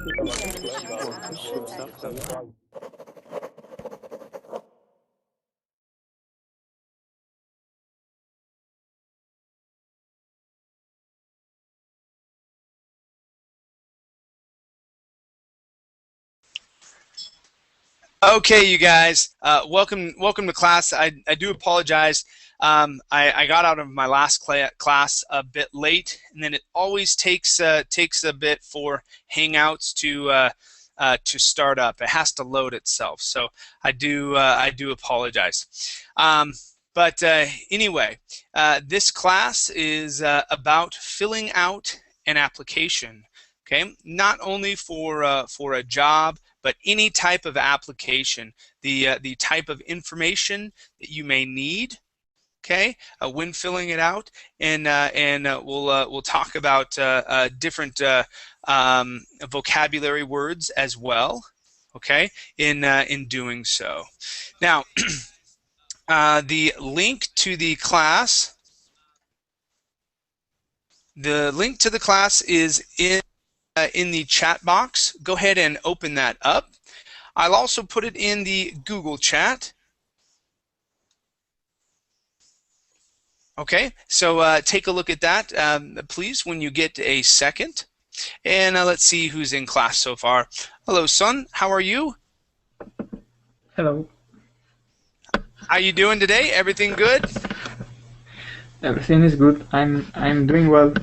Okay, you guys, welcome to class. I do apologize. I got out of my last class a bit late, and then it always takes a bit for Hangouts to start up. It has to load itself, so I do apologize. But anyway, this class is about filling out an application. Okay, not only for a job, but any type of application, the type of information that you may need, okay, when filling it out, and we'll talk about different vocabulary words as well, okay, in doing so. Now, the link to the class, is in the chat box. Go ahead and open that up. I'll also put it in the Google chat. Okay, so take a look at that, please, when you get a second. And let's see who's in class so far. Hello, son. How are you? Hello. How you doing today? Everything good? Everything is good. I'm doing well.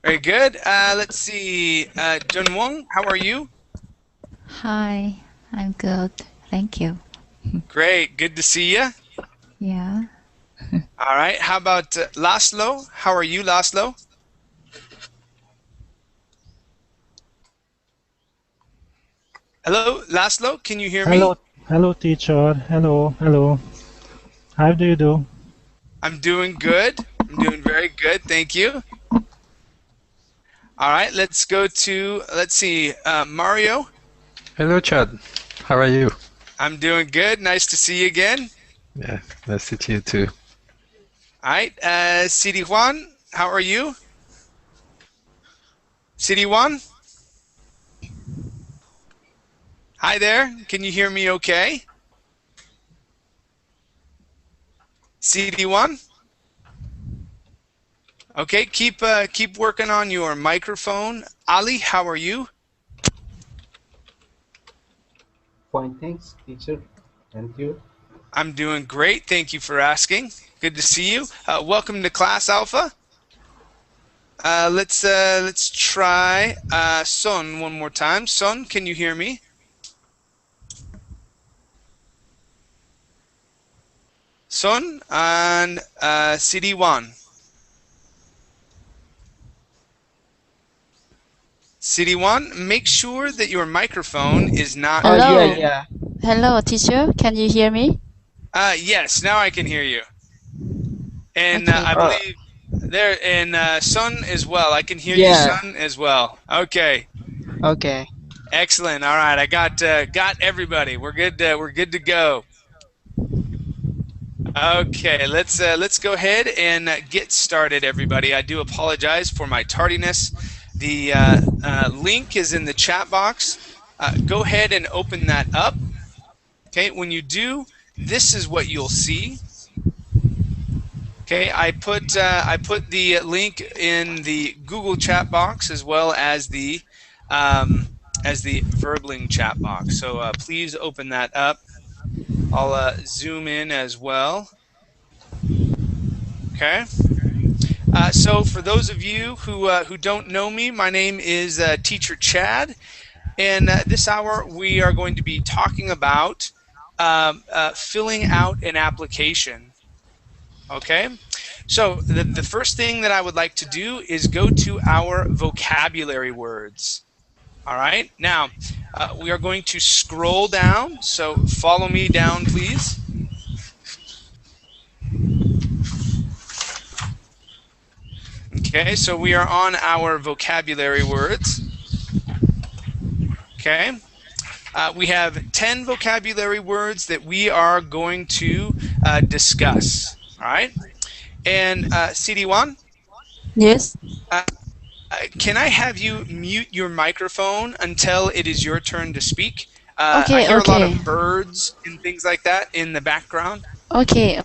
Very good. Let's see. Jun Wong, how are you? Hi, I'm good. Thank you. Great. Good to see you. Yeah. All right. How about Laszlo? How are you, Laszlo? Hello, Laszlo. Can you hear me? Hello, teacher. Hello. How do you do? I'm doing good. I'm doing very good. Thank you. All right. Let's go to, let's see, Mario. Hello, Chad. How are you? I'm doing good. Nice to see you again. Yeah, nice to see you too. All right. Siri Juan, how are you? Siri Juan? Hi there. Can you hear me okay? Siri Juan? Okay, keep working on your microphone. Ali, how are you? Fine, thanks, teacher. And you? I'm doing great. Thank you for asking. Good to see you. Welcome to Class Alpha. Let's try Son one more time. Son, can you hear me? Son and CD1. CD1, make sure that your microphone is not. Hello. Yeah. Hello, teacher. Can you hear me? Yes, now I can hear you. And Okay. I believe there, and Son as well. I can hear you, Son, as well. Okay. Okay. Excellent. All right, I got everybody. We're good. We're good to go. Okay, let's go ahead and get started, everybody. I do apologize for my tardiness. The link is in the chat box. Go ahead and open that up. Okay, when you do, this is what you'll see. Okay, I put the link in the Google chat box as well as the Verbling chat box. So please open that up. I'll zoom in as well. Okay. So for those of you who don't know me, my name is Teacher Chad, and this hour we are going to be talking about filling out an application. Okay. So the first thing that I would like to do is go to our vocabulary words. All right. Now we are going to scroll down. So follow me down, please. Okay, so we are on our vocabulary words. Okay, we have 10 vocabulary words that we are going to discuss. All right, and CD1. Yes. Can I have you mute your microphone until it is your turn to speak? I Okay, hear a lot okay. of birds and things like that in the background. Okay.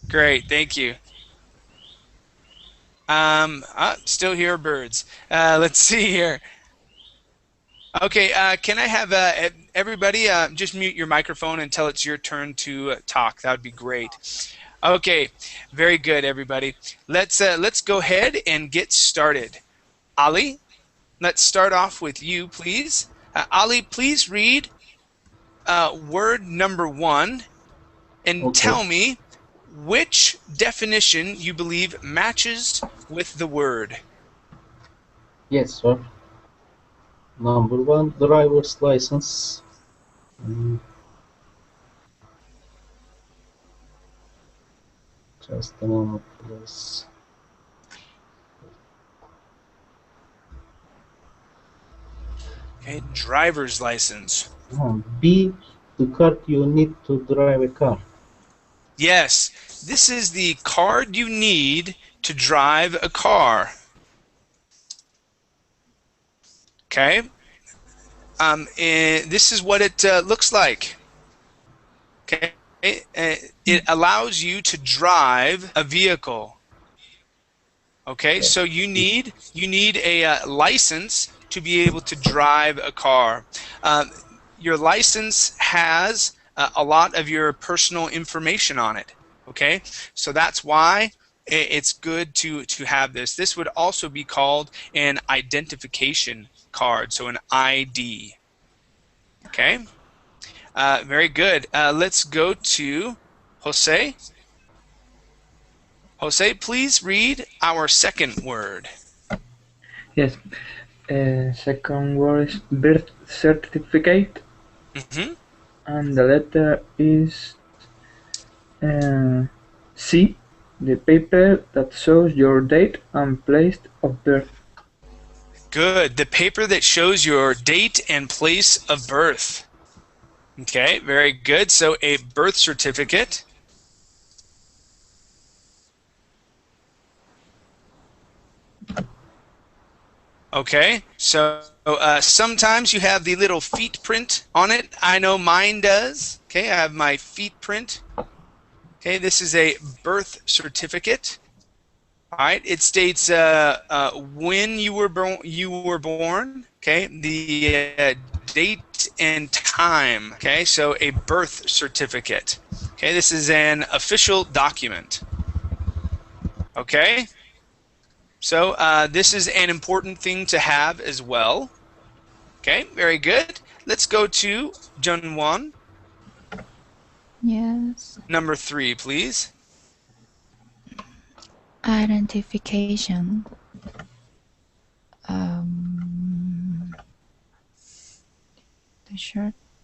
Great, thank you. Still hear birds. Let's see here. Okay, can I have everybody just mute your microphone until it's your turn to talk? That would be great. Okay, very good, everybody. Let's go ahead and get started. Ali, let's start off with you, please. Ali, please read word number 1 and Okay. tell me which definition you believe matches with the word. Yes, sir. Number 1, driver's license. Mm, Just a moment, please. Okay, driver's license. B, the card you need to drive a car. Yes, this is the card you need to drive a car. Okay, and this is what it looks like. Okay, it allows you to drive a vehicle. Okay, so you need a license to be able to drive a car. Your license has a lot of your personal information on it. Okay, so that's why it's good to have this. This would also be called an identification card, so an ID. Okay, very good. Let's go to Jose. Jose, please read our second word. Yes. Second word is birth certificate, Mm-hmm. and the letter is C, the paper that shows your date and place of birth. Good. The paper that shows your date and place of birth. Okay, very good. So a birth certificate. Okay, so sometimes you have the little feet print on it. I know mine does. Okay, I have my feet print. Okay, this is a birth certificate. All right, it states when you were born. Okay, the date and time. Okay, so a birth certificate. Okay, this is an official document. Okay, so this is an important thing to have as well. Okay, very good. Let's go to Junwon. Yes. Number 3, please. Identification.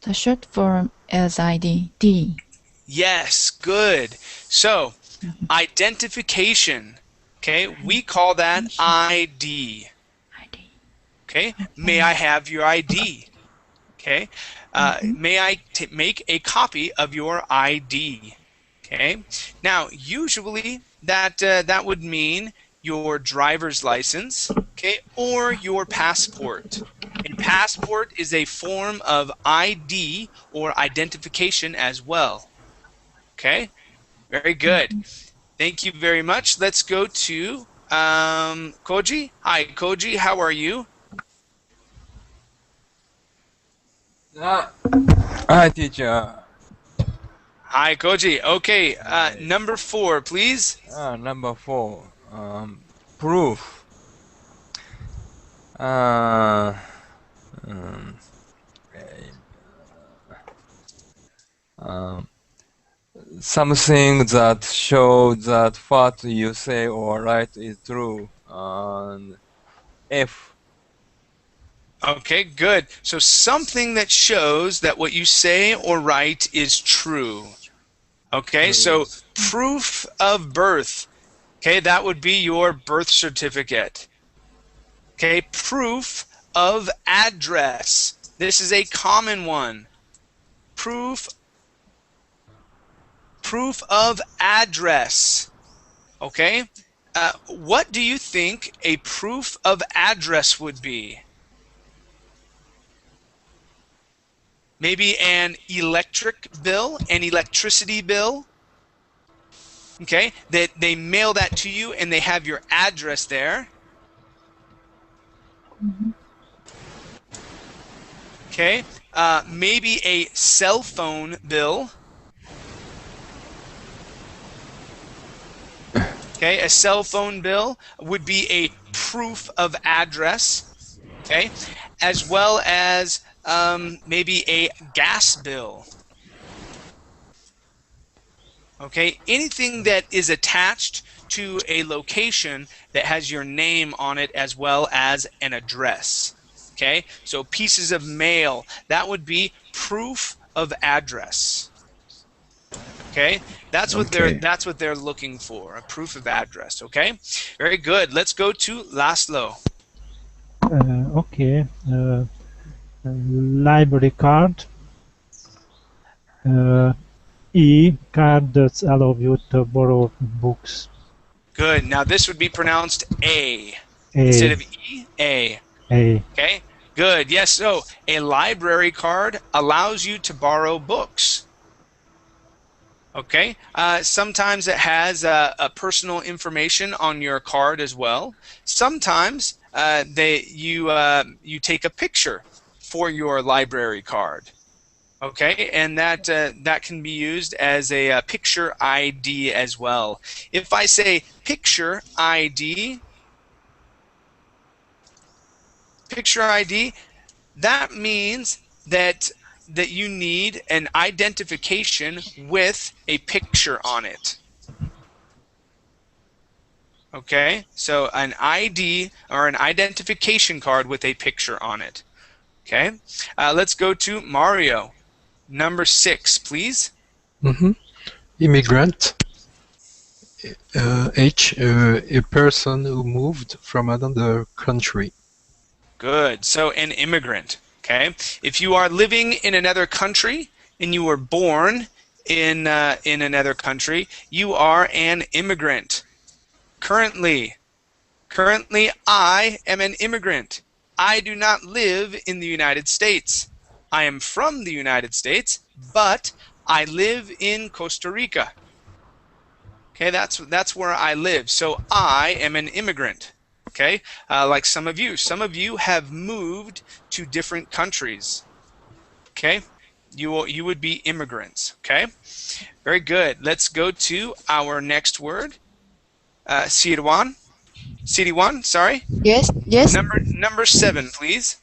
The short form is ID. D. Yes, good. So, identification. Okay, we call that ID. ID. Okay, may I have your ID? Okay, may I make a copy of your ID? Okay, now usually that would mean your driver's license, okay, or your passport. A passport is a form of ID or identification as well. Okay, very good. Thank you very much. Let's go to Koji. Hi, Koji. How are you? Hi, teacher. Hi, Koji. Okay, number 4, please. Number 4. Proof. Uh, um, um, Something that shows that what you say or write is true. F. Okay, good. So something that shows that what you say or write is true. Okay, so proof of birth. Okay, that would be your birth certificate. Okay, proof of address. This is a common one. Proof of address. Okay, What do you think a proof of address would be? Maybe an electric bill, an electricity bill. Okay, that they mail that to you and they have your address there. Okay, maybe a cell phone bill. Okay, a cell phone bill would be a proof of address. Okay, as well as maybe a gas bill. Okay, anything that is attached to a location that has your name on it as well as an address. Okay, so pieces of mail, that would be proof of address. Okay, that's what they're looking for, a proof of address. Okay, very good. Let's go to Laszlo. Okay. Library card. E-card that allow you to borrow books. Good. Now this would be pronounced A. Instead of E, A. A. Okay, good. Yes, so a library card allows you to borrow books. Okay, sometimes it has a personal information on your card as well. Sometimes you take a picture for your library card. Okay, and that can be used as a picture ID as well. If I say picture ID, that means that you need an identification with a picture on it. Okay, so an ID or an identification card with a picture on it. Okay, let's go to Mario. Number 6, please. Immigrant. H. A person who moved from another country. Good. So an immigrant. Okay. If you are living in another country and you were born in another country, you are an immigrant. Currently, I am an immigrant. I do not live in the United States. I am from the United States, but I live in Costa Rica. Okay, that's where I live. So I am an immigrant. Okay, like some of you have moved to different countries. Okay, you would be immigrants. Okay, very good. Let's go to our next word. Siriwan, sorry. Yes, yes. Number 7, please.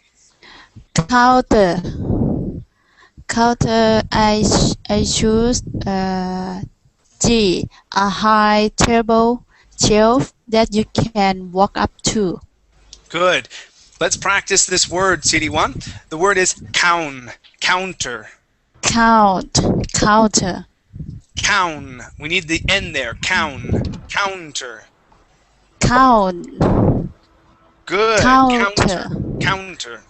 Counter. Counter, I choose G, a high table shelf that you can walk up to. Good. Let's practice this word, CD1. The word is counter. Counter. Cown. We need the N there. Counter. Good. Counter.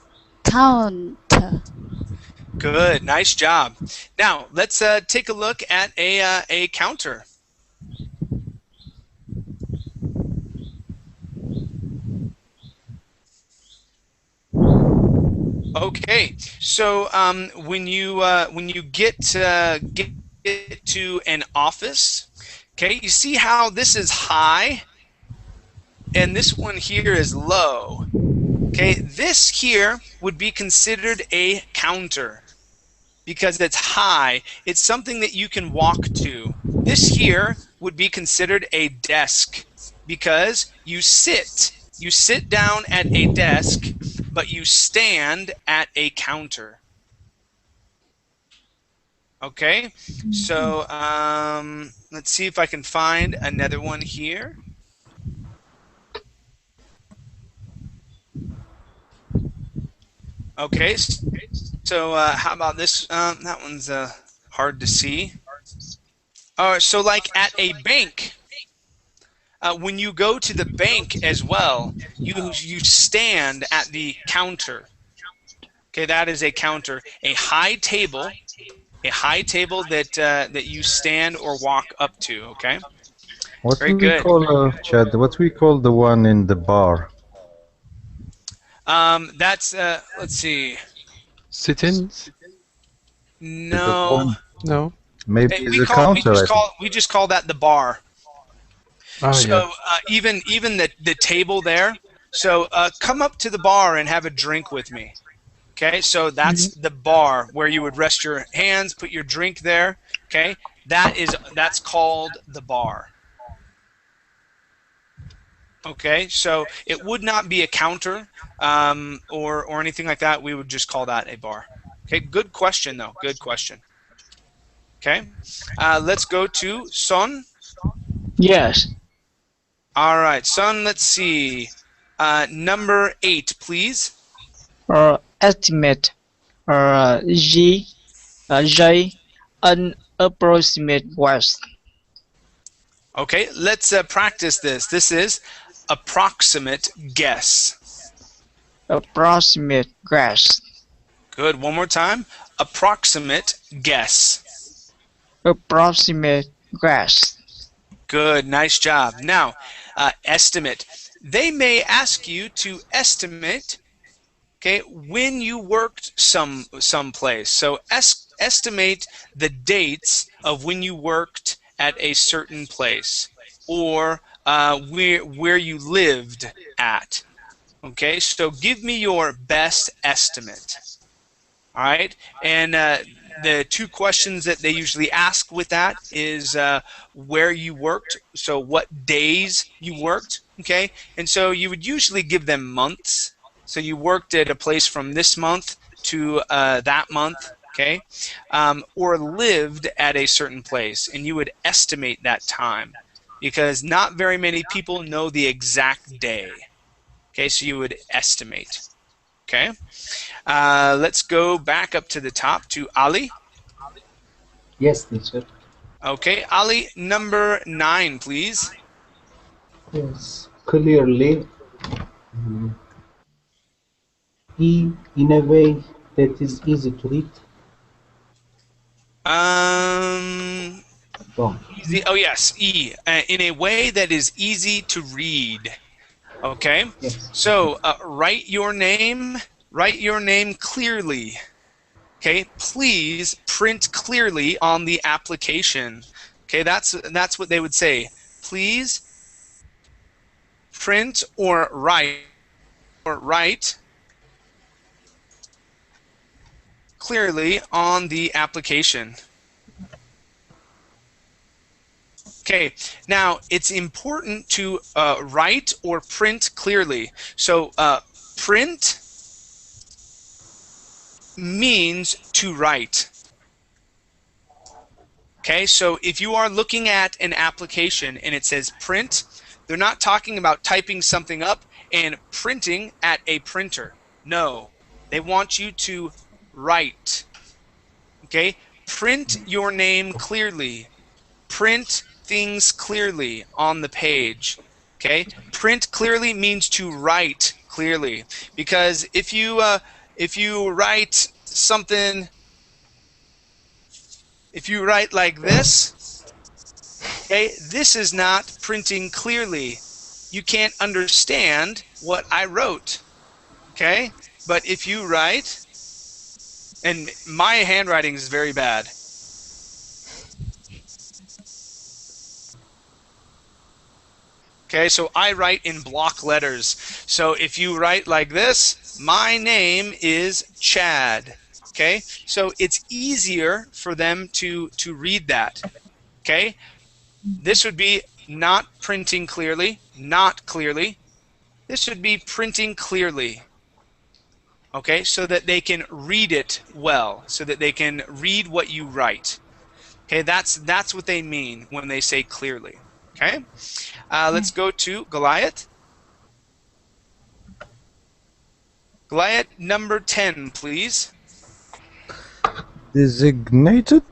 Good. Nice job. Now let's take a look at a counter. Okay. So when you get to an office, okay, you see how this is high and this one here is low. Okay, this here would be considered a counter because it's high. It's something that you can walk to. This here would be considered a desk because you sit down at a desk, but you stand at a counter. Okay, so let's see if I can find another one here. Okay, so how about this? That one's hard to see. So like at a bank, when you go to the bank as well, you stand at the counter. Okay, that is a counter, a high table that that you stand or walk up to. Okay, What Very do we good. call, Chad? What we call the one in the bar? That's let's see. Sitins? Is that No, one? No. Maybe we it's a call we counter, just I think. call that the bar. Ah, So yeah. even the table there. So come up to the bar and have a drink with me. Okay, so that's the bar where you would rest your hands, put your drink there. Okay, that's called the bar. Okay, so it would not be a counter or anything like that. We would just call that a bar. Okay, good question though. Good question. Okay, let's go to Son. Yes. All right, Son. Let's see. Number 8, please. Estimate. J. An approximate guess. Okay, let's practice this. This is approximate guess. Approximate guess. Good. One more time. Approximate guess. Approximate guess. Good. Nice job. Now, estimate. They may ask you to estimate, okay, when you worked someplace. So estimate the dates of when you worked at a certain place, or where you lived at. Okay, so give me your best estimate. All right, and the two questions that they usually ask with that is where you worked, so what days you worked, okay? And so you would usually give them months. So you worked at a place from this month to that month, okay? Or lived at a certain place, and you would estimate that time because not very many people know the exact day. Okay, so you would estimate. Okay, let's go back up to the top to Ali. Yes, teacher. Okay, Ali, number 9, please. Yes, clearly. In a way that is easy to read. Easy. Oh yes, E. In a way that is easy to read. Okay. Yes. So write your name. Write your name clearly. Okay. Please print clearly on the application. Okay. That's what they would say. Please print or write clearly on the application. Okay, now it's important to write or print clearly. So print means to write. Okay, so if you are looking at an application and it says print, they're not talking about typing something up and printing at a printer. No, they want you to write. Okay, print your name clearly. Print things clearly on the page. Okay, print clearly means to write clearly, because if you write something, if you write like this, okay, this is not printing clearly. You can't understand what I wrote. Okay, but if you write, and my handwriting is very bad. Okay, so I write in block letters. So if you write like this, my name is Chad. Okay, so it's easier for them to read that. Okay, this would be not printing clearly, not clearly. This would be printing clearly. Okay, so that they can read it well, so that they can read what you write. Okay, that's what they mean when they say clearly. Okay, let's go to Goliath. Goliath, number 10, please. Designated?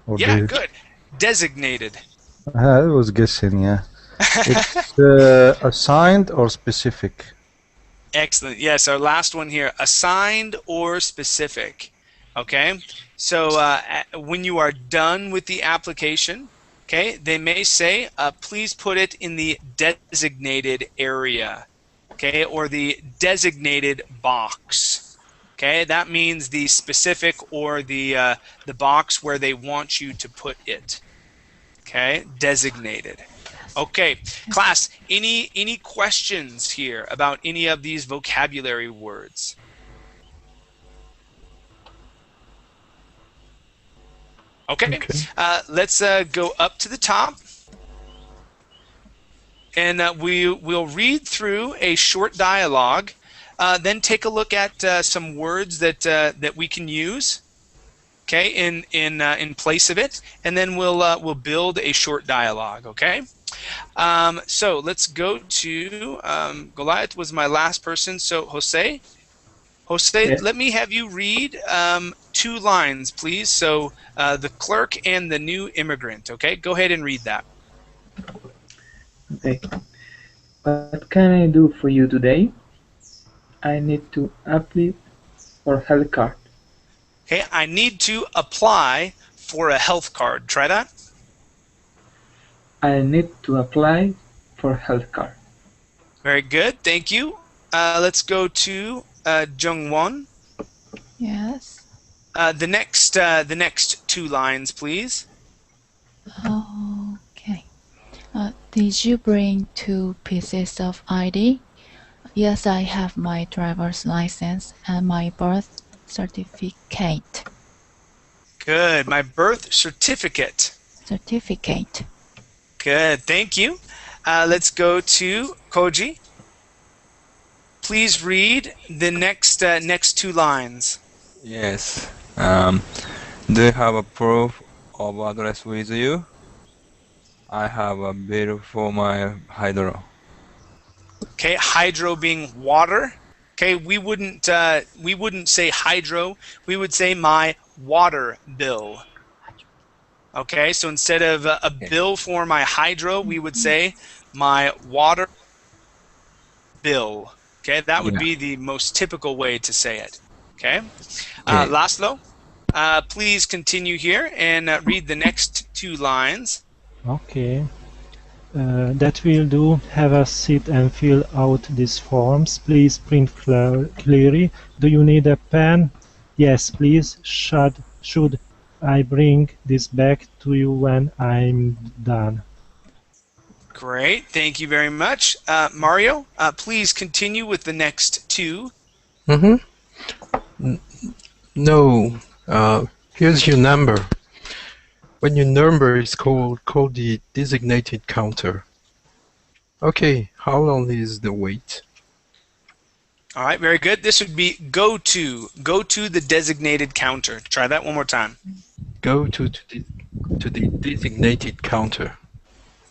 Or Yeah, good. Designated. I was guessing, yeah. It's assigned or specific? Excellent. Yes, our last one here, assigned or specific. Okay, so when you are done with the application, Okay, they may say, please put it in the designated area, okay, or the designated box. Okay, that means the specific or the box where they want you to put it. Okay, designated. Okay, class, any questions here about any of these vocabulary words? Okay. Let's go up to the top, and we'll read through a short dialogue, then take a look at some words that we can use, okay, in place of it, and then we'll build a short dialogue. Okay. So let's go to Goliath was my last person. So Jose, Yes. let me have you read 2 lines, please. So the clerk and the new immigrant. Okay, go ahead and read that. Okay. What can I do for you today? I need to apply for health card. Okay, I need to apply for a health card. Try that. I need to apply for health card. Very good, thank you. Let's go to Jungwon. Yes. The next 2 lines, please. Okay. Did you bring 2 pieces of ID? Yes, I have my driver's license and my birth certificate. Good, my birth certificate. Certificate. Good, thank you. Let's go to Koji. Please read the next 2 lines. Yes. Do you have a proof of address with you? I have a bill for my hydro. Okay, hydro being water. Okay, we wouldn't say hydro. We would say my water bill. Okay, so instead of a bill for my hydro, we would say my water bill. Okay, that would be the most typical way to say it. Okay, Laszlo, please continue here and read the next 2 lines. Okay. That will do. Have a seat and fill out these forms. Please print clearly. Do you need a pen? Yes, please. Should I bring this back to you when I'm done? Great, thank you very much. Mario, please continue with the next 2. No. Here's your number. When your number is called the designated counter. Okay, how long is the wait? All right, very good. This would be go to the designated counter. Try that one more time. Go to the designated counter.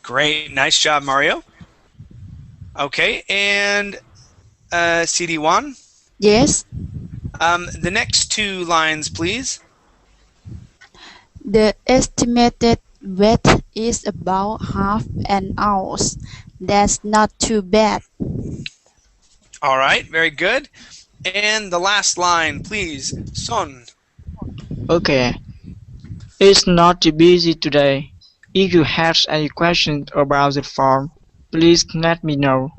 Great, nice job, Mario. Okay, and CD1? Yes. The next 2 lines, please. The estimated wait is about half an hour. That's not too bad. All right, very good. And the last line, please, Son. Okay. It's not too busy today. If you have any questions about the form, please let me know.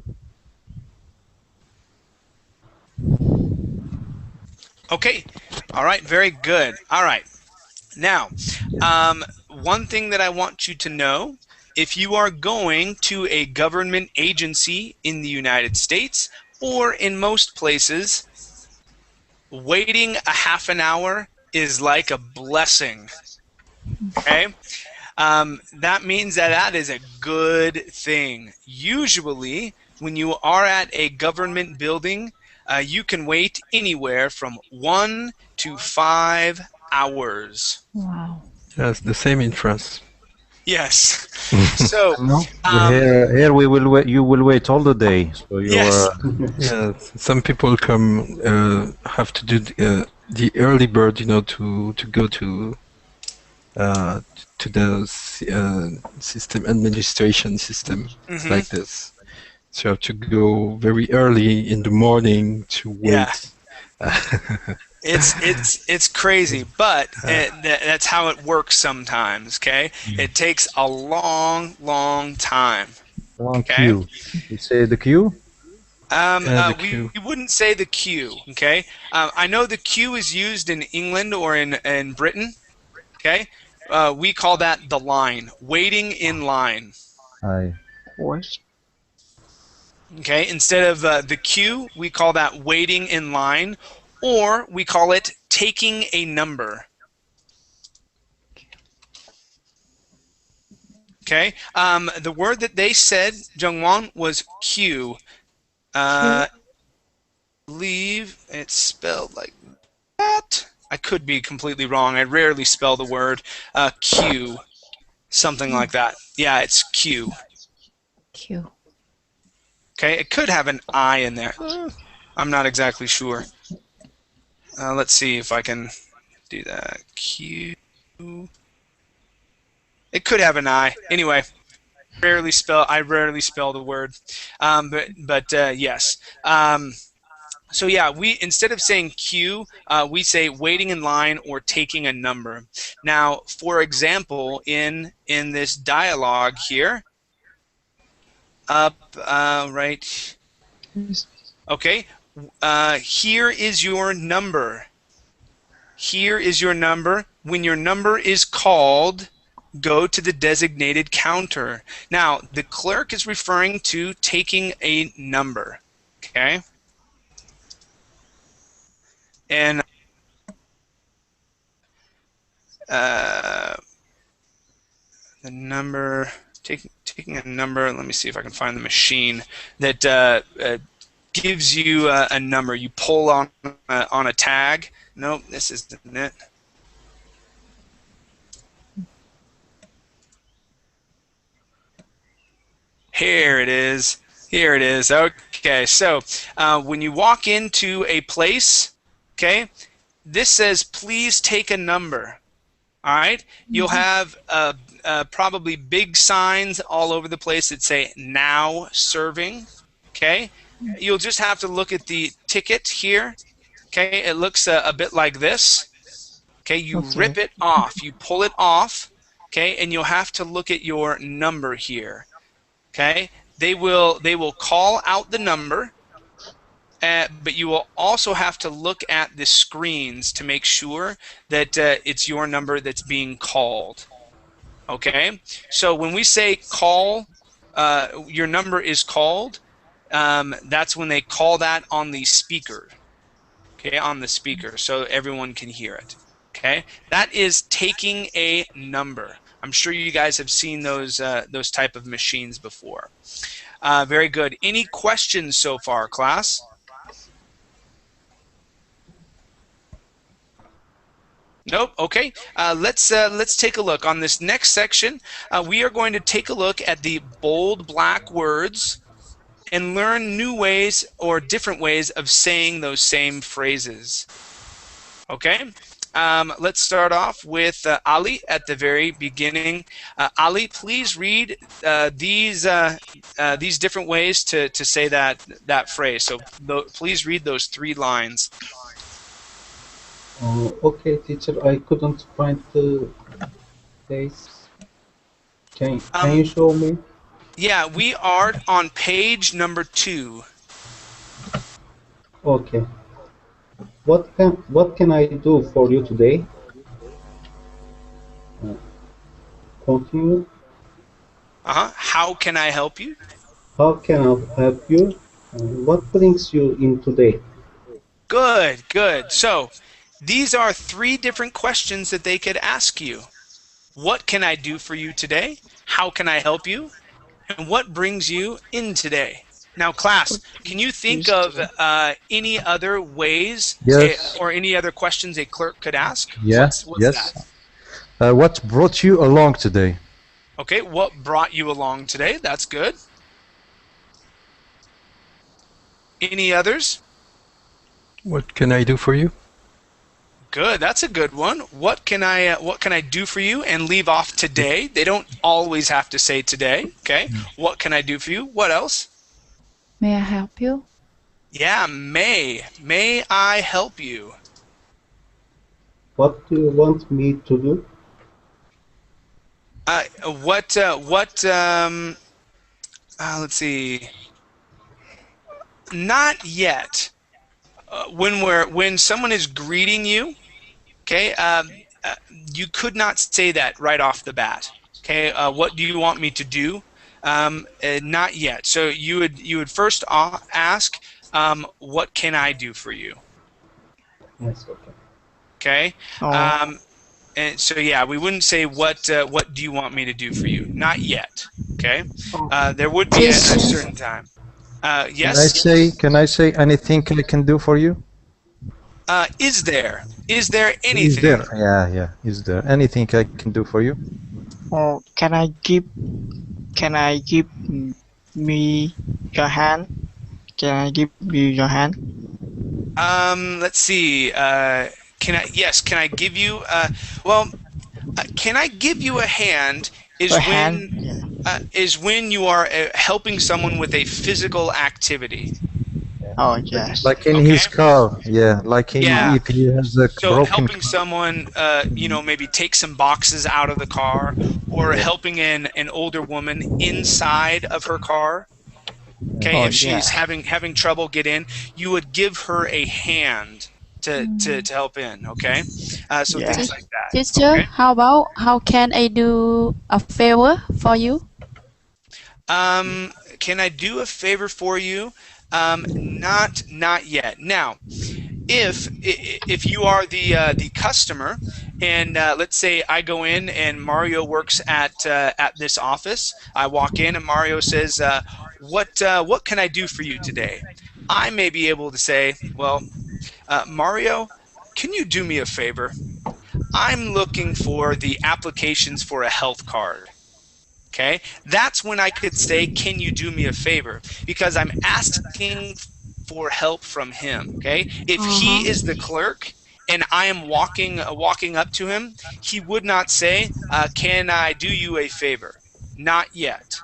Okay, all right, very good. All right. Now, one thing that I want you to know, if you are going to a government agency in the United States or in most places, waiting a half an hour is like a blessing. Okay? That means that is a good thing. Usually, when you are at a government building, you can wait anywhere from 1 to 5 hours. Wow. Yes, the same in France. Yes. So here we will wait. You will wait all the day. So you yes. Yes, some people come have to do the early bird, you know, to go to the system administration system like this. So you have to go very early in the morning to wait. Yeah. It's crazy, but that's how it works sometimes. Okay, it takes a long time. Long Okay. queue. You say the queue? The We queue. wouldn't say the queue. Okay, I know the queue is used in England or in Britain. Okay, we call that the line, waiting in line. Aye. What? Okay, instead of the queue, we call that waiting in line, or we call it taking a number. Okay, the word that they said, Jungwon, was queue. I believe it's spelled like that. I could be completely wrong. I rarely spell the word queue, something like that. Yeah, it's queue. Q. Okay, it could have an I in there. I'm not exactly sure. Let's see if I can do that. Q. It could have an I. Anyway, I rarely spell the word. But yes. So yeah, we instead of saying queue, we say waiting in line or taking a number. Now, for example, in this dialogue here, up right. Okay. Here is your number. Here is your number. When your number is called, go to the designated counter. Now, the clerk is referring to taking a number. Okay. And the number, taking a number, let me see if I can find the machine that gives you a number. You pull on a tag. Nope, this isn't it. Here it is. Here it is. Okay, so when you walk into a place, okay, this says please take a number. All right, you'll have probably big signs all over the place that say now serving. Okay, you'll just have to look at the ticket here. Okay, it looks a bit like this. Okay, you rip it off, you pull it off. Okay, and you'll have to look at your number here. Okay, they will call out the number. But you will also have to look at the screens to make sure that it's your number that's being called. Okay? So when we say call, your number is called, that's when they call that on the speaker. Okay, on the speaker, so everyone can hear it. Okay? That is taking a number. I'm sure you guys have seen those type of machines before. Very good. Any questions so far, class? Nope. Okay. Let's take a look on this next section. We are going to take a look at the bold black words and learn new ways or different ways of saying those same phrases. Okay. Let's start off with Ali at the very beginning. Ali, please read these different ways to say that phrase. So please read those 3 lines. Okay, teacher, I couldn't find the place. Can you show me? Yeah, we are on page number 2. Okay. What can I do for you today? Continue. How can I help you? How can I help you? What brings you in today? Good, good. So these are 3 different questions that they could ask you. What can I do for you today? How can I help you? And what brings you in today? Now, class, can you think of any other ways or any other questions a clerk could ask? Yes. What's that? What brought you along today? Okay, what brought you along today? That's good. Any others? What can I do for you? Good, that's a good one. What can I do for you? And leave off today. They don't always have to say today. Okay. What can I do for you? What else? May I help you? Yeah, may I help you? What do you want me to do? Let's see. Not yet. When someone is greeting you, okay, you could not say that right off the bat. Okay, what do you want me to do? Not yet. So you would first ask, what can I do for you? Yes, okay. Okay. Oh, And so yeah, we wouldn't say what do you want me to do for you? Not yet. Okay. There would be a Teacher, certain time. Can I Yes. say, can I say anything I can do for you? Is there Is there? anything? Yeah, yeah. Is there anything I can do for you? oh, can I give me your hand? Can I give you your hand? Let's see. Can I? Yes. Can I give you? Well, can I give you a hand? A hand? Yeah. Is when you are helping someone with a physical activity. Oh, yes. Like in Okay. his car, yeah. Like Yeah. if he has a So broken helping car. someone, maybe take some boxes out of the car, or helping an older woman inside of her car. Okay, Oh, if she's yeah. having trouble get in, you would give her a hand to help in. Okay, so Yeah. things like that. teacher, Okay. how can I do a favor for you? Can I do a favor for you? Not yet. Now, if you are the customer, and let's say I go in and Mario works at this office, I walk in and Mario says, what can I do for you today? I may be able to say, well, Mario, can you do me a favor? I'm looking for the applications for a health card. Okay, that's when I could say, can you do me a favor? Because I'm asking for help from him. Okay, if he is the clerk and I am walking up to him, he would not say, can I do you a favor? Not yet.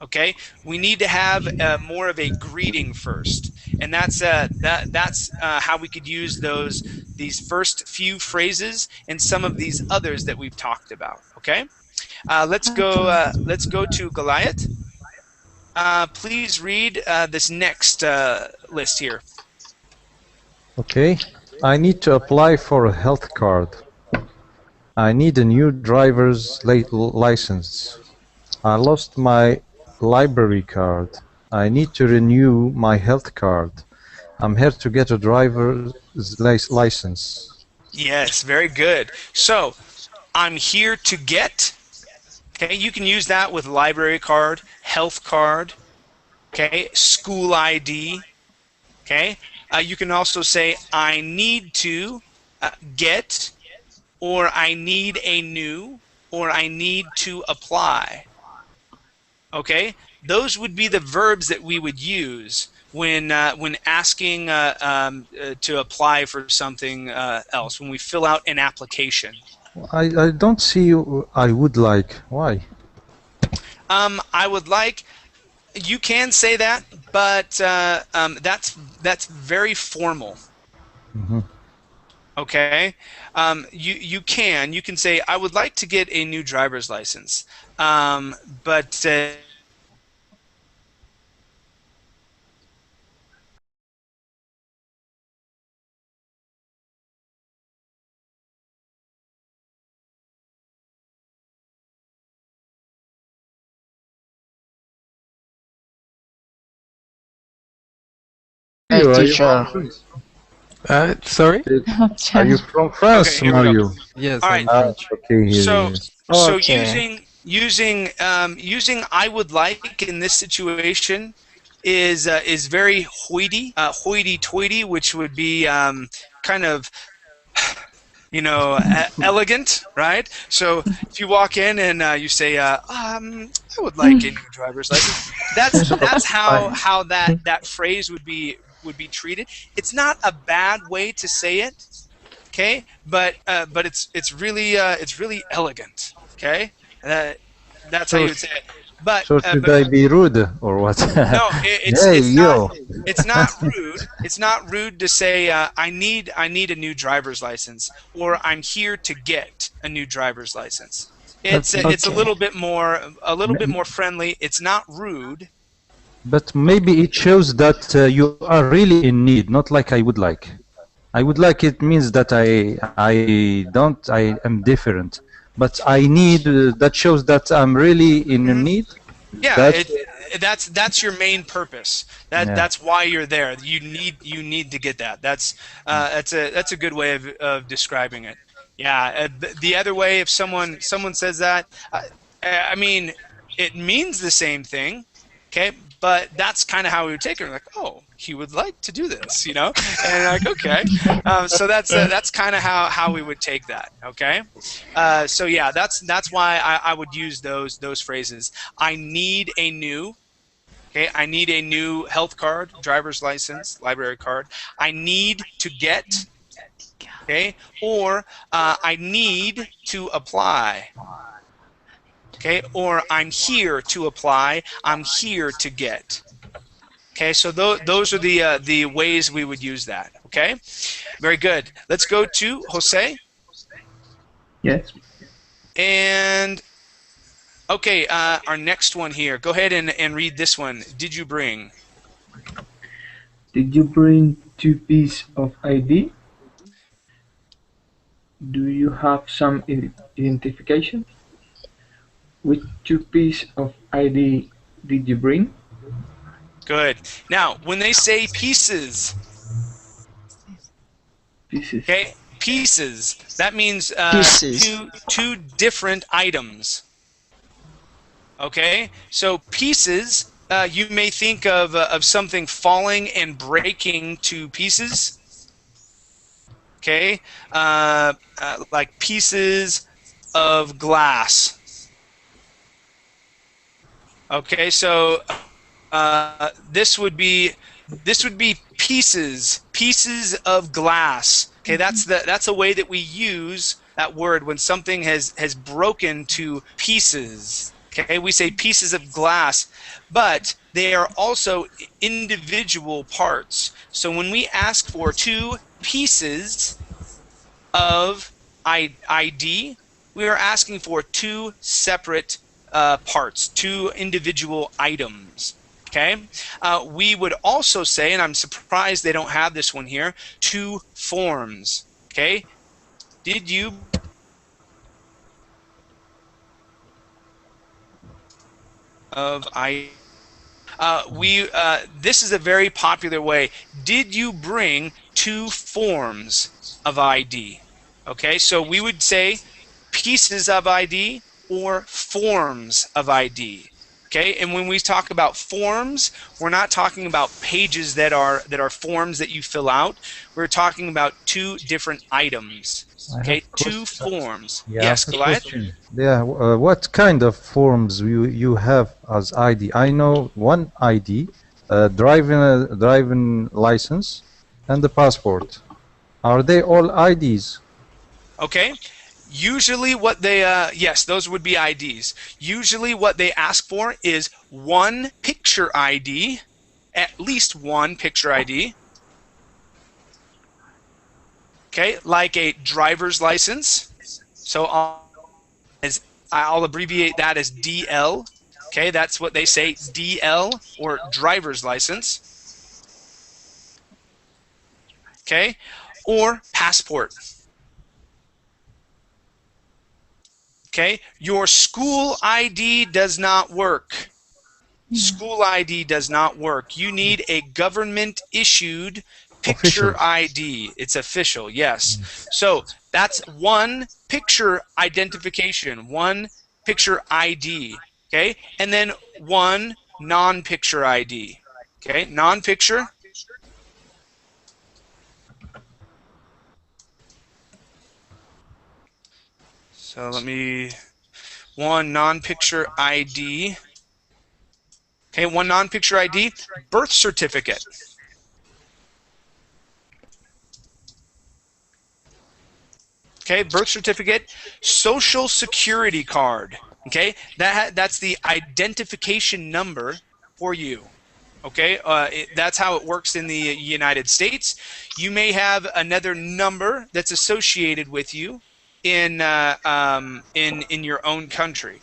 Okay, we need to have more of a greeting first, and that's how we could use these first few phrases and some of these others that we've talked about. Okay. Let's go. Okay. Let's go to Goliath. Please read this next list here. Okay. I need to apply for a health card. I need a new driver's license. I lost my library card. I need to renew my health card. I'm here to get a driver's license. Yes, very good. So I'm here to get. Okay, you can use that with library card, health card. Okay, school ID. Okay, you can also say I need to get, or I need a new, or I need to apply. Okay, those would be the verbs that we would use when asking to apply for something else, when we fill out an application. I don't see I would like. Why? I would like. You can say that, but that's very formal. Mhm. Okay, you can say I would like to get a new driver's license, but Yes, Are you from teacher. France? Sorry? Are you from France, okay, here we go. Mario? Yes, All right. I'm French. Okay, here So he is. so Okay. using I would like in this situation is very hoity-toity, which would be kind of elegant, right? So if you walk in and you say, I would like a new driver's license. That's how that phrase would be treated. It's not a bad way to say it, okay? But it's really elegant, okay? That's how So you would say it. But So should I be rude or what? no, Hey, yo. it's not rude. It's not rude to say I need a new driver's license, or I'm here to get a new driver's license. It's a Okay. little bit more friendly. It's not rude. But maybe it shows that you are really in need, not like I would like. I would like it means that I am different. But I need that shows that I'm really in Mhm. need. Yeah, That's that's your main purpose. yeah. That's why you're there. You need to get that. That's a good way of describing it. Yeah. The other way, if someone says that, I mean, it means the same thing. Okay, but that's kind of how we would take it. We're like, oh, he would like to do this, and like, okay. So that's kind of how we would take that. Okay. So yeah, that's why I would use those phrases. I need a new. Okay, I need a new health card, driver's license, library card. I need to get. Okay, or I need to apply. Okay, or I'm here to apply. I'm here to get. Okay, so those are the ways we would use that. Okay, very good. Let's go to Jose. Yes. And okay, our next one here. Go ahead and read this one. Did you bring? Did you bring 2 pieces of ID? Do you have some identification? Which 2 pieces of ID did you bring? Good. Now, when they say pieces, Pieces. okay, pieces, that means Pieces. two different items. Okay, so pieces, you may think of something falling and breaking to pieces. Okay, like pieces of glass. Okay, so this would be pieces of glass. Okay, that's a way that we use that word when something has broken to pieces. Okay, we say pieces of glass, but they are also individual parts. So when we ask for 2 pieces of ID, we are asking for 2 separate parts, 2 individual items. Okay, we would also say, and I'm surprised they don't have this one here, 2 forms. Okay, did you of I? This is a very popular way. Did you bring 2 forms of ID? Okay, so we would say pieces of ID or forms of ID. Okay, and when we talk about forms, we're not talking about pages that are forms that you fill out. We're talking about 2 different items. Okay, 2 forms. Yeah, Yes, I have a Goliath? question. Yeah, what kind of forms you have as ID? I know one ID, driving license, and the passport. Are they all IDs? Okay. Usually what they, yes, those would be IDs. Usually what they ask for is 1 picture ID, at least 1 picture ID. Okay, like a driver's license. So I'll abbreviate that as DL. Okay, that's what they say, DL, or driver's license. Okay, or passport. Okay, your school ID does not work. School ID does not work. You need a government issued picture Official. ID. It's official, yes. So that's 1 picture identification, 1 picture ID, okay? And then 1 non-picture ID, okay? Non-picture. So let me, 1 non-picture ID. Okay, 1 non-picture ID, birth certificate. Okay, birth certificate, social security card. Okay, that's the identification number for you. Okay, that's how it works in the United States. You may have another number that's associated with you in your own country.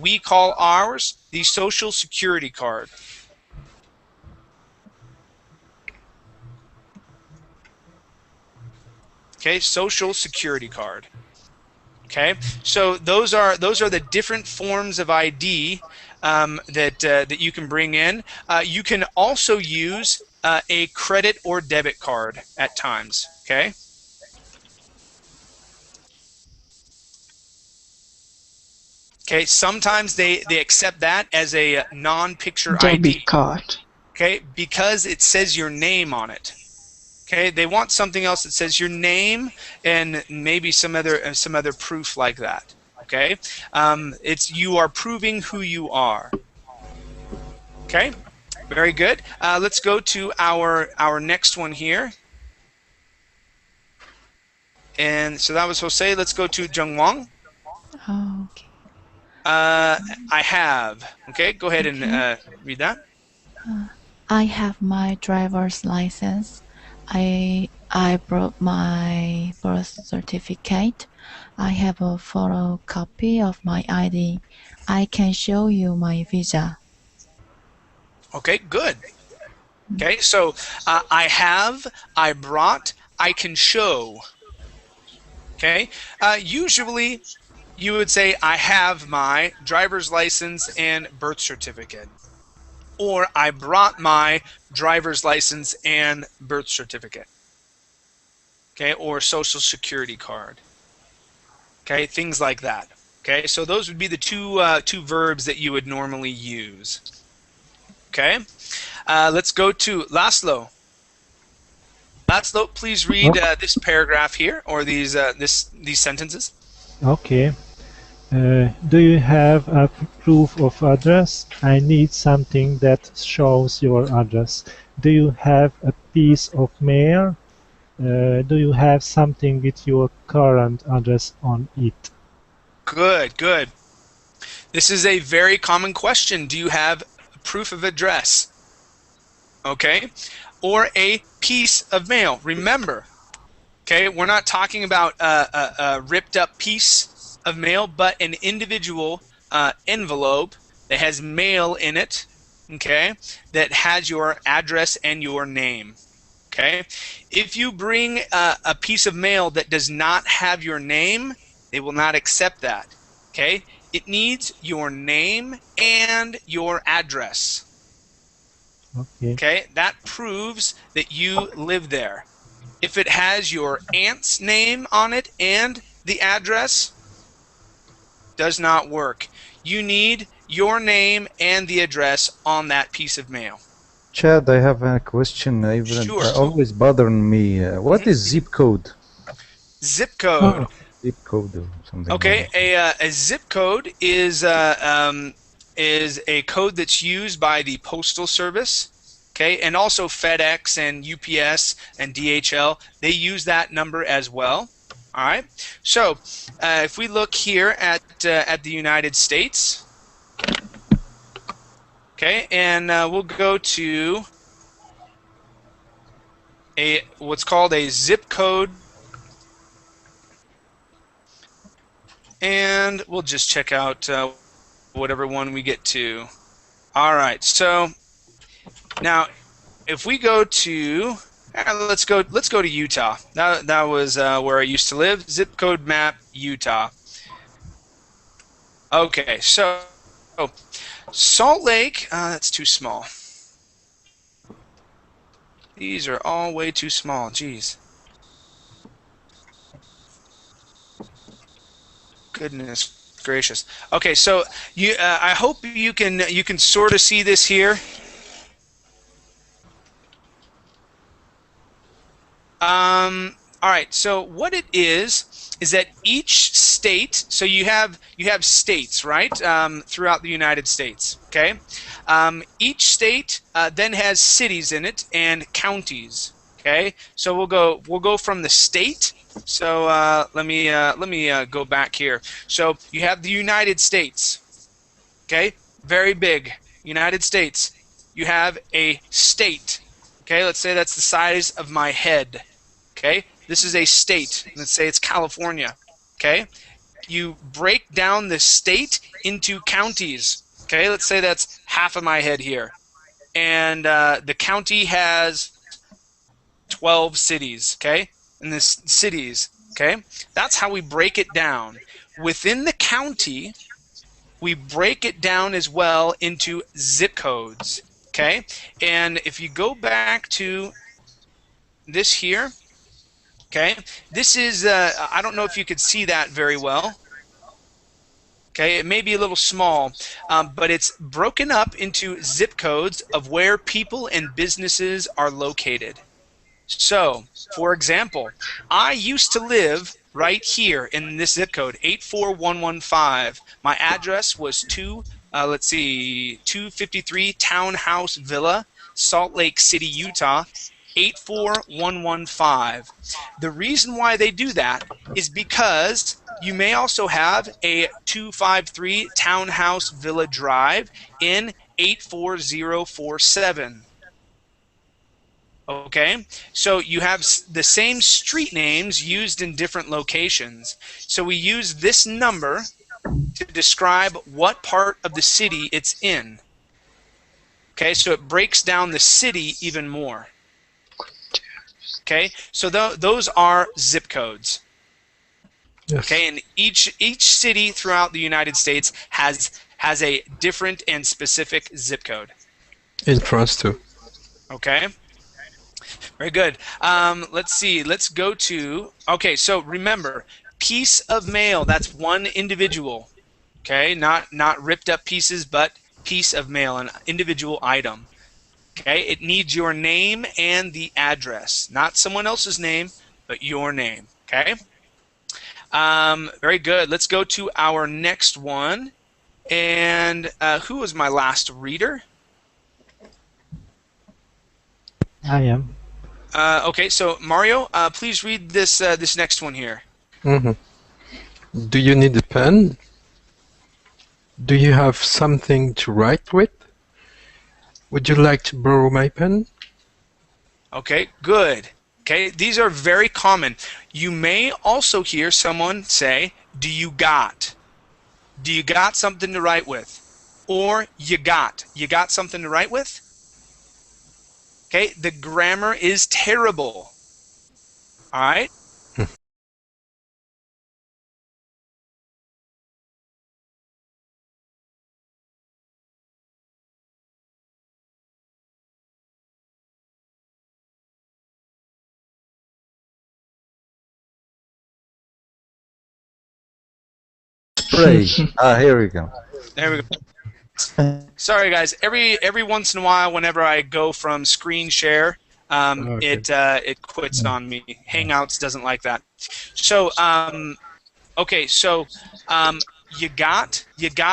We call ours the Social Security card. Okay, Social Security card. Okay, so those are the different forms of ID that you can bring in. You can also use a credit or debit card at times. Okay. Okay, sometimes they accept that as a non-picture Debit ID. card. Okay, because it says your name on it. Okay, they want something else that says your name and maybe some other proof like that. Okay, you are proving who you are. Okay, very good. Let's go to our next one here. And so that was Jose. Let's go to Jungwang. Okay. I have. Okay, go ahead and read that. I have my driver's license. I brought my birth certificate. I have a photocopy of my ID. I can show you my visa. Okay, good. Okay, so I have, I brought, I can show. Okay, usually you would say I have my driver's license and birth certificate, or I brought my driver's license and birth certificate. Okay, or social security card. Okay, things like that. Okay, so those would be the two verbs that you would normally use. Okay, let's go to Laszlo. Laszlo, please read this paragraph here, or these sentences. Okay. Do you have a proof of address? I need something that shows your address. Do you have a piece of mail? Do you have something with your current address on it? Good, good. This is a very common question. Do you have proof of address? Okay, or a piece of mail. Remember, okay, we're not talking about a ripped up piece of mail, but an individual envelope that has mail in it, okay, that has your address and your name. Okay, if you bring a piece of mail that does not have your name, they will not accept that. Okay, it needs your name and your address. Okay, that proves that you live there. If it has your aunt's name on it and the address, does not work. You need your name and the address on that piece of mail. Chad, I have a question. Sure. Always bothering me. What is zip code? Zip code. Oh. Zip code or something. Okay, like a zip code is a code that's used by the Postal Service. Okay, and also FedEx and UPS and DHL. They use that number as well. All right. So if we look here at the United States. Okay, and we'll go to what's called a zip code, and we'll just check out whatever one we get to. All right, so now if we go to let's go to Utah. That was where I used to live. Zip code map Utah. Okay, so Salt Lake, that's too small. These are all way too small. Jeez. Goodness gracious. Okay, so I hope you can sort of see this here. All right. So what it is that each state. So you have states, right, throughout the United States. Okay. Each state then has cities in it and counties. Okay, so we'll go from the state. So let me go back here. So you have the United States. Okay, very big. United States. You have a state. Okay, let's say that's the size of my head. Okay, this is a state. Let's say it's California. Okay, you break down the state into counties. Okay, let's say that's half of my head here. And the county has 12 cities, okay? And this cities, okay? That's how we break it down. Within the county, we break it down as well into zip codes, okay? And if you go back to this here, okay? This is, I don't know if you could see that very well. Okay, it may be a little small, but it's broken up into zip codes of where people and businesses are located. So, for example, I used to live right here in this zip code, 84115. My address was 253 Townhouse Villa, Salt Lake City, Utah, 84115. The reason why they do that is because you may also have a 253 Townhouse Villa Drive in 84047. Okay, so you have the same street names used in different locations. So we use this number to describe what part of the city it's in. Okay, so it breaks down the city even more. Okay, so those are zip codes. Yes. Okay, and each city throughout the United States has a different and specific zip code. In France too. Okay. Very good. Let's see. Let's go to, okay, so remember, piece of mail, that's one individual. Okay, not ripped up pieces, but piece of mail, an individual item. Okay, it needs your name and the address, not someone else's name, but your name. Okay. Very good. Let's go to our next one. And who was my last reader? I am. Okay, so Mario, please read this this next one here. Mm-hmm. Do you need a pen? Do you have something to write with? Would you like to borrow my pen? Okay, good. Okay, these are very common. You may also hear someone say, "Do you got?" Do you got something to write with? Or you got something to write with? Okay, the grammar is terrible. All right? Spray. Here we go. There we go. Sorry, guys. Every once in a while, whenever I go from screen share, Okay. it quits on me. Hangouts doesn't like that. So, okay. So, you got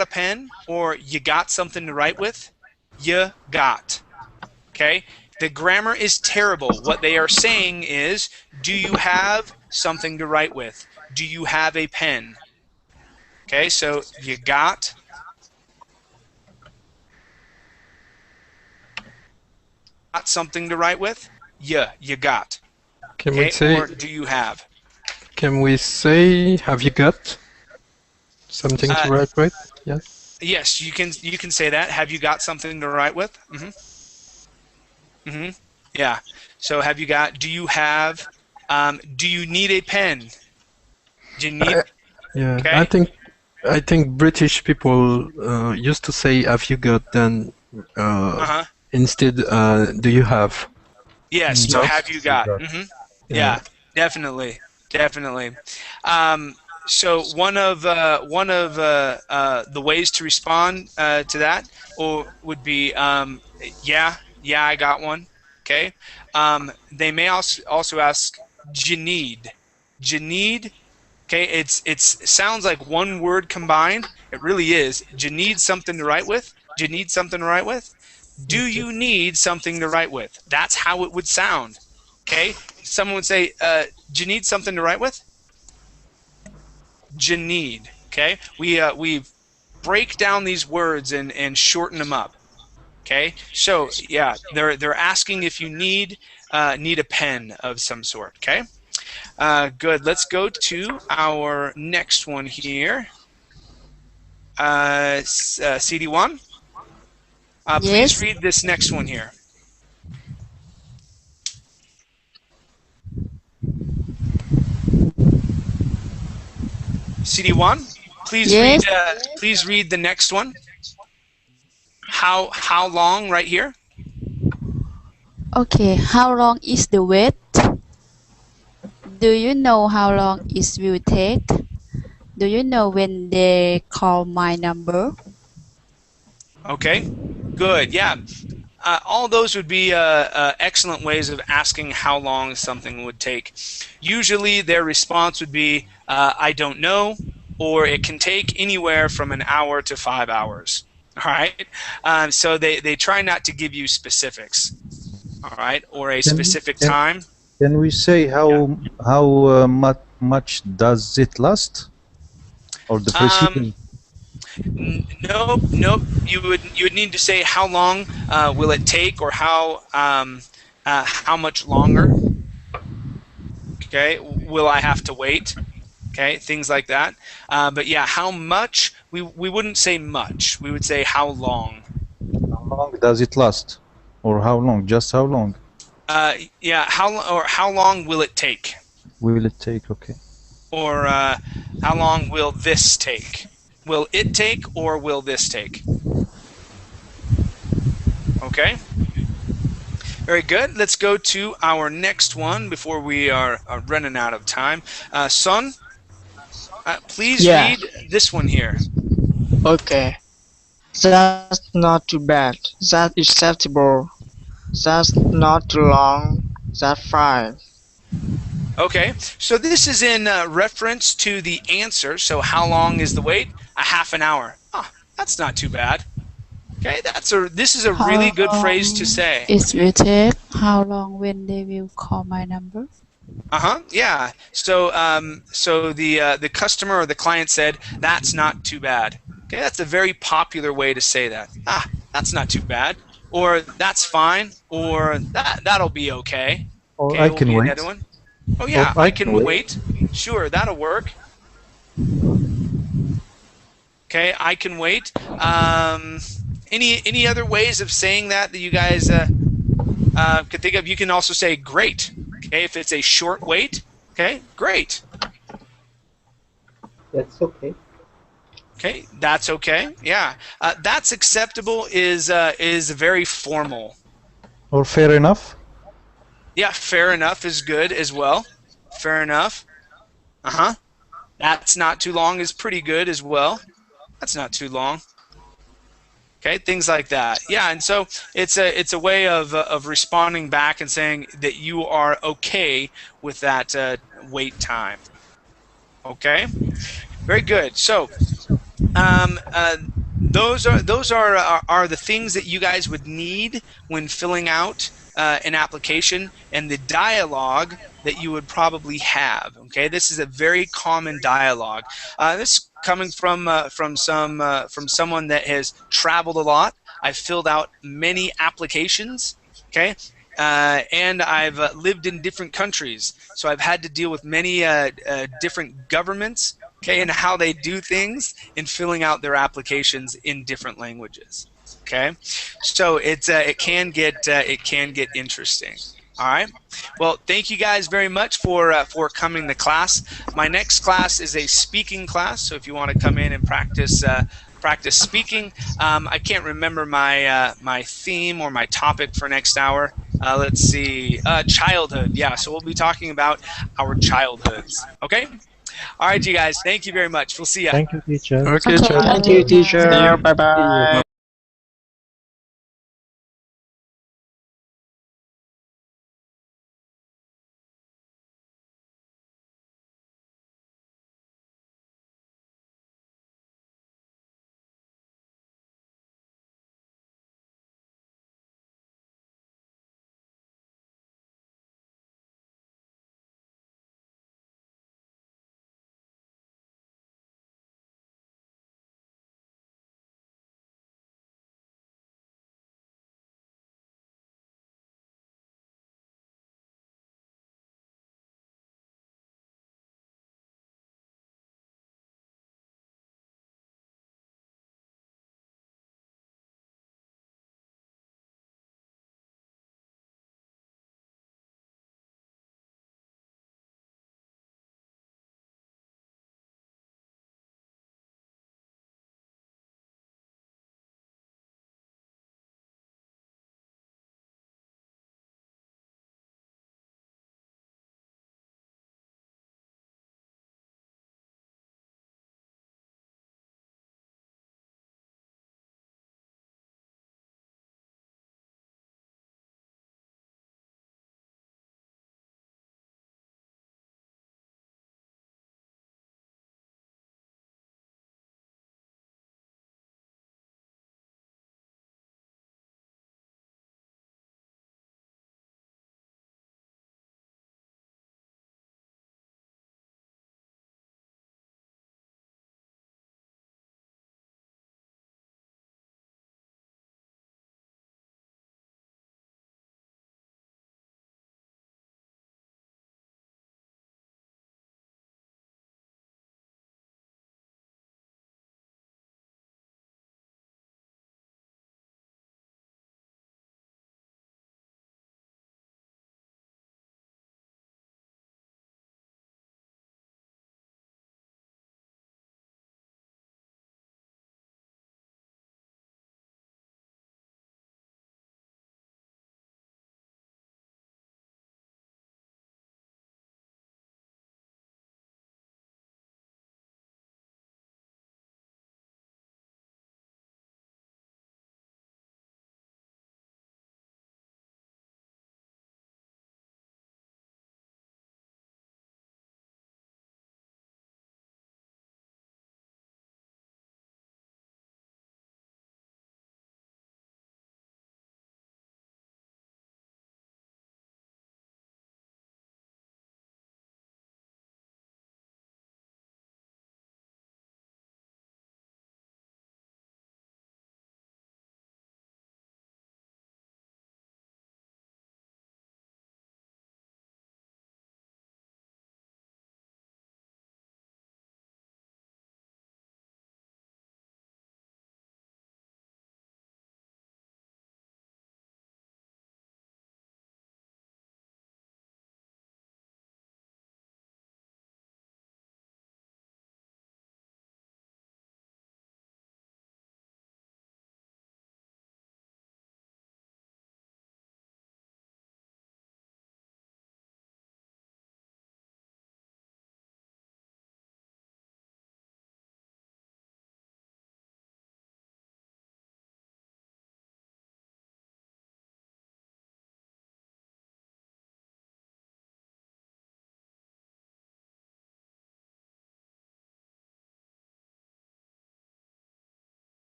a pen, or you got something to write with? You got. Okay. The grammar is terrible. What they are saying is, do you have something to write with? Do you have a pen? Okay. So you got. Got something to write with? Yeah, you got. Can Okay, we say? or do you have? Can we say? Have you got something to write with? Yes. Yes, you can say that. Have you got something to write with? Mm-hmm. Mm-hmm. Yeah. So have you got? Do you have? Do you need a pen? Do you need? Yeah. Okay. I think British people used to say "Have you got?" Then Uh-huh. instead, "Do you have?" Yes. So No? have you got? Mm-hmm. Yeah. Definitely. Definitely. So one of the ways to respond to that would be yeah, I got one. Okay. They may also ask Janid. Janid. Okay. It sounds like one word combined. It really is. Do you need something to write with? Do you need something to write with? Do you need something to write with? That's how it would sound. Okay, someone would say, do you need something to write with? You need. Okay, we break down these words and shorten them up. Okay, so yeah, they're asking if you need a pen of some sort. Okay, good. Let's go to our next one here. CD1. Please Yes. read this next one here. CD1. Please Yes. please read the next one. How long right here? Okay. How long is the wait? Do you know how long it will take? Do you know when they call my number? Okay, good. Yeah, all those would be excellent ways of asking how long something would take. Usually their response would be, I don't know, or it can take anywhere from an hour to 5 hours. All right, so they try not to give you specifics. All right, or a specific time. Can we say how much does it last? Or the preceding? Nope. You would need to say how long will it take, or how much longer. Okay, will I have to wait? Okay, things like that. But yeah, how much? We wouldn't say much. We would say how long. How long does it last? Or how long? Just how long? Yeah, how long will it take? Will it take? Okay. Or how long will this take? Will it take, or will this take? Okay. Very good. Let's go to our next one before we are running out of time. Son, please read this one here. Okay. That's not too bad. That's acceptable. That's not too long. That's fine. Okay, so this is in reference to the answer. So how long is the wait? A half an hour. Oh, that's not too bad. Okay, this is a really good phrase to say. It will take. How long when they will call my number? Yeah. So so the customer or the client said, that's not too bad. Okay, that's a very popular way to say that. That's not too bad, or that's fine, or that'll be okay. Or okay, I can wait. Another one. Oh yeah, I can wait. Sure, that'll work. Okay, I can wait. Any other ways of saying that you guys could think of? You can also say great. Okay, if it's a short wait. Okay, great. That's okay. Okay, that's okay. Yeah, that's acceptable is very formal. Or fair enough. Yeah, fair enough is good as well. Fair enough. That's not too long is pretty good as well. That's not too long. Okay, things like that. Yeah, and so it's a way of responding back and saying that you are okay with that wait time. Okay, very good. So those are the things that you guys would need when filling out an application, and the dialogue that you would probably have. Okay, this is a very common dialogue. This coming from someone that has traveled a lot. I've filled out many applications. Okay. And I've lived in different countries, so I've had to deal with many different governments, okay, and how they do things in filling out their applications in different languages. Okay, so it can get interesting. All right. Well, thank you guys very much for coming to class. My next class is a speaking class, so if you want to come in and practice speaking, I can't remember my theme or my topic for next hour. Let's see, childhood. Yeah, so we'll be talking about our childhoods. Okay. All right, you guys. Thank you very much. We'll see ya. Thank you, teacher. Okay, teacher. Thank you, teacher. Bye bye.